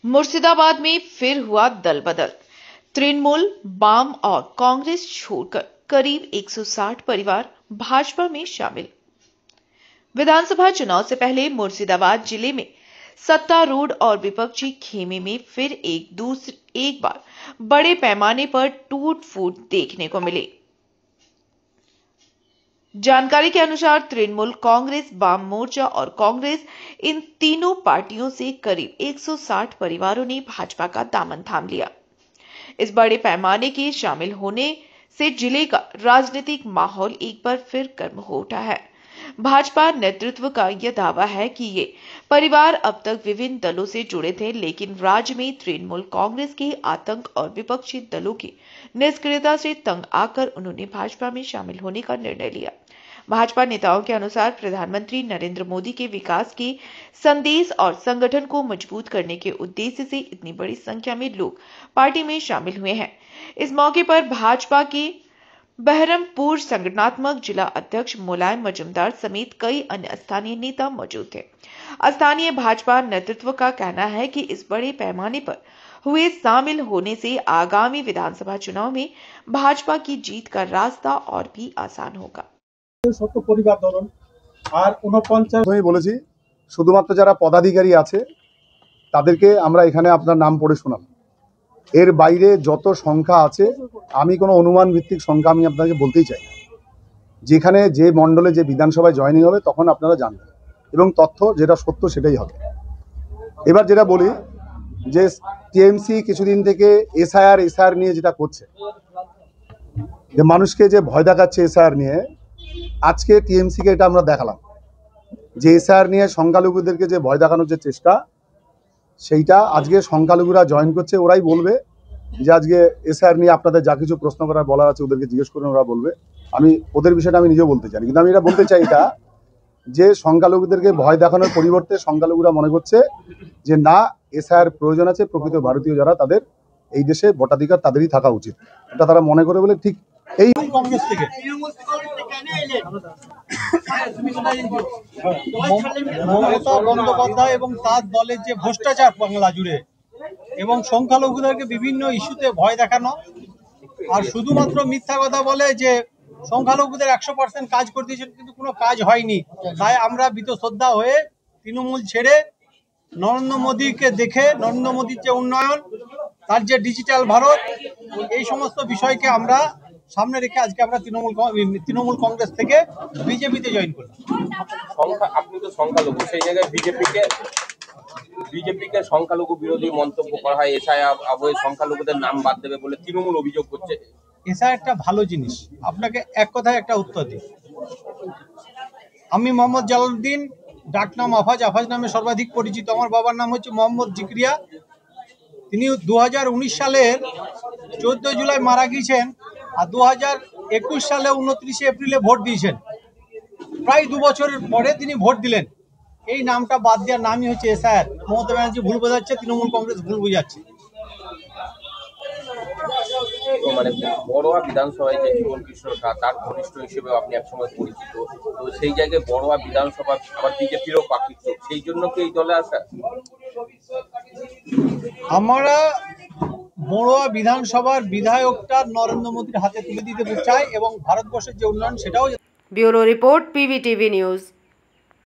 मुर्शिदाबाद में फिर हुआ दल बदल। तृणमूल, वाम और कांग्रेस छोड़कर करीब 160 परिवार भाजपा में शामिल। विधानसभा चुनाव से पहले मुर्शिदाबाद जिले में सत्तारूढ़ और विपक्षी खेमे में फिर एक बार बड़े पैमाने पर टूट फूट देखने को मिली। जानकारी के अनुसार तृणमूल कांग्रेस, वाम मोर्चा और कांग्रेस, इन तीनों पार्टियों से करीब 160 परिवारों ने भाजपा का दामन थाम लिया। इस बड़े पैमाने के शामिल होने से जिले का राजनीतिक माहौल एक बार फिर गर्म हो उठा है। भाजपा नेतृत्व का यह दावा है कि ये परिवार अब तक विभिन्न दलों से जुड़े थे, लेकिन राज्य में तृणमूल कांग्रेस के आतंक और विपक्षी दलों की निष्क्रियता से तंग आकर उन्होंने भाजपा में शामिल होने का निर्णय लिया। भाजपा नेताओं के अनुसार प्रधानमंत्री नरेंद्र मोदी के विकास के संदेश और संगठन को मजबूत करने के उद्देश्य से इतनी बड़ी संख्या में लोग पार्टी में शामिल हुए हैं। इस मौके पर भाजपा के बहरमपुर संगठनात्मक जिला अध्यक्ष मुलायम मजुमदार समेत कई अन्य स्थानीय नेता मौजूद थे। स्थानीय भाजपा नेतृत्व का कहना है कि इस बड़े पैमाने पर हुए शामिल होने से आगामी विधानसभा चुनाव में भाजपा की जीत का रास्ता और भी आसान होगा। শুধুমাত্র যারা পদাধিকারী আছে তাদেরকে আমরা এখানে আপনার নাম পড়ে শোনালাম। এর বাইরে যত সংখ্যা আছে আমি কোনো অনুমান ভিত্তিক সংখ্যা আমি আপনাকে বলতেই চাই না। যেখানে যে মণ্ডলে যে বিধানসভায় জয়েনিং হবে তখন আপনারা জানবেন এবং তথ্য যেটা সত্য সেটাই হবে। এবার যেটা বলি যে টিএমসি কিছুদিন থেকে এসআইআর নিয়ে যেটা করছে, যে মানুষকে যে ভয় দেখাচ্ছে এসআইআর নিয়ে, আজকে টিএমসিকে এটা আমরা দেখালাম যে এসআইআর নিয়ে সংখ্যালঘুদেরকে যে ভয় দেখানোর যে চেষ্টা, সেইটা আজকে সংখ্যালঘুরা জয়েন করছে। ওরাই বলবে যে আজকে এসআইআর নিয়ে আপনাদের যা কিছু প্রশ্ন করার বলার আছে ওদেরকে জিজ্ঞেস করুন, ওরা বলবে। আমি ওদের বিষয়টা আমি নিজেও বলতে চাই, কিন্তু আমি এটা বলতে চাই এটা যে সংখ্যালঘুদেরকে ভয় দেখানোর পরিবর্তে সংখ্যালঘুরা মনে করছে যে না, এসআইআর প্রয়োজন আছে, প্রকৃত ভারতীয় যারা তাদের এই দেশে ভোটাধিকার তাদেরই থাকা উচিত, এটা তারা মনে করে বলে ঠিক এই কংগ্রেস থেকে মমতা বন্দ্যোপাধ্যায় এবং তার দলের যে ভ্রষ্টাচার বাংলা জুড়ে এবং সংখ্যালঘুদেরকে বিভিন্ন ইস্যুতে ভয় দেখানো আর শুধুমাত্র মিথ্যা কথা বলে যে সংখ্যালঘুদের 100% কাজ করে দিয়েছেন, কিন্তু কোনো কাজ হয়নি। তাই আমরা বীতশ্রদ্ধা হয়ে তৃণমূল ছেড়ে নরেন্দ্র মোদীকে দেখে, নরেন্দ্র মোদীর যে উন্নয়ন, তার যে ডিজিটাল ভারত, এই সমস্ত বিষয়কে আমরা সামনে রেখে আজকে আমরা তৃণমূল কংগ্রেস থেকে বিজেপিতে জয়েন করলাম। আপনি তো সংখ্যালঘু, সেই জায়গায় বিজেপিকে সংখ্যালঘু বিরোধী মন্তব্য করা হয়, এসআইআর সংখ্যালঘুদের নাম বাদ দেবে বলে তৃণমূল অভিযোগ করছে। এসআইআর একটা ভালো জিনিস। আপনাকে এক কথায় একটা উত্তর দিই, আমি মোহাম্মদ জালালউদ্দিন, ডাকনাম আফাজ নামে সর্বাধিক পরিচিত। আমার বাবার নাম হচ্ছে মোহাম্মদ জিকরিয়া। তিনি 2019 সালের 14 জুলাই মারা গিয়েছেন আর 2021 সালে 29 এপ্রিলে ভোট দিয়েছেন। প্রায় 2 বছরের পরে তিনি ভোট দিলেন। এই নামটা বাদ দেওয়ার নামই হচ্ছে এসআইআর। মমতা ব্যানার্জি ভুল বোঝাচ্ছে, তৃণমূল কংগ্রেস ভুল বোঝাচ্ছে। মানে বড়োয়া বিধানসভায় যে জীবন কৃষ্ণ তার ঘনিষ্ঠ হিসেবে আপনি একসময় পরিচিত, তো সেই জায়গায় বড়োয়া বিধানসভা আবার বিজেপিরও পাখির চোখ, সেই জন্য কি এই দলে আসা? আমরা বড়োয়া বিধানসভার বিধায়কটা নরেন্দ্র মোদীর হাতে তুলে দিতে চাই এবং ভারতবর্ষের যে উন্নয়ন সেটাও। Bureau report, PVTV news.